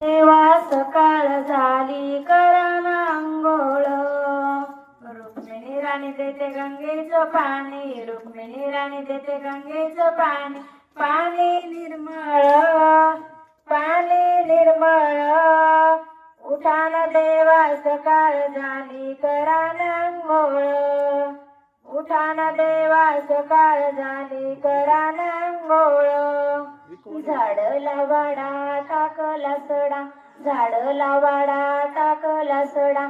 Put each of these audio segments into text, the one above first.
देवा सकाळ झाली करा अंघोळ. रुक्मिणी राणी देते गंगेचं पाणी, रुक्मिणी राणी देते गंगेचं पाणी. पाणी निर्मळ, पाणी निर्मळ. उठान देवा सकाळ झाली करा अंघोळ. उठान देवा सकाळ झाली करा अंघोळ. झाड लावाडा टाकला सडा, झाड लावाडा टाकला सडा.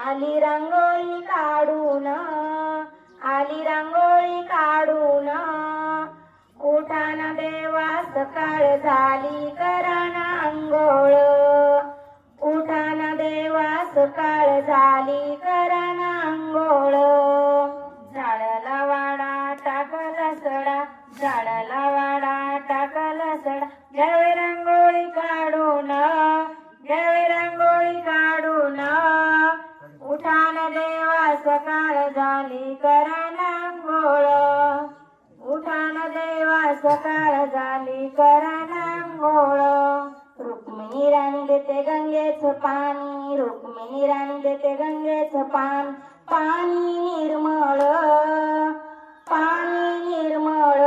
आली रांगोळी काढून, आली रांगोळी काढून. उठाना देवा सकाळ झाली कराना अंघोळ. उठाना देवा सकाळ झाली कराना अंघोळ. झाड लावाडा टाकला सडा, झाड लावाडा टाकला सडा. घ्यावी रांगोळी काढून, घ्यावी रांगोळी काढून. उठान देवा सकाळ झाली कराना अंघोळ. उठान देवा सकाळ झाली कराना अंघोळ. रुक्मिणी राणी देते गंगेचं पाणी, रुक्मिणी राणी देते गंगेचं पाणी. पाणी निर्मळ, पाणी निर्मळ.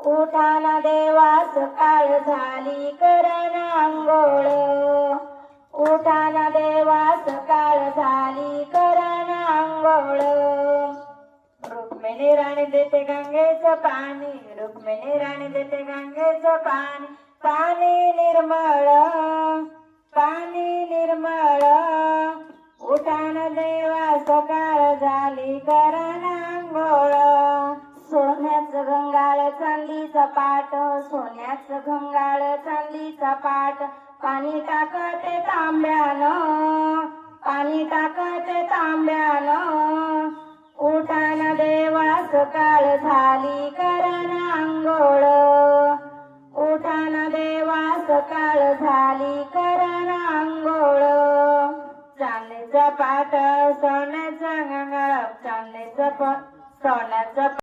उठाना देवा सकाळ झाली कराना अंघोळ. उठाना देवा सकाळ झाली कराना अंघोळ. रुक्मिणी राणी देते गंगेचं पाणी, रुक्मिणी राणी देते गंगेचं पाणी. पाणी निर्मळ, पाणी निर्मळ. उठान देवा सकाळ झाली कराना अंघोळ. सोन्याचं घंगाळ चांदीचा पाट, सोन्याचं घंगाळ चांदीचा पाट. पाणी टाकते तांब्यानं, पाणी टाकते तांब्यानं. उठान देवा सकाळ झाली कराना अंघोळ. उठान देवा सकाळ झाली कराना अंघोळ. चांदीचा पाट, सोन्याचं घंगाळ, चांदीचं सोन्याचं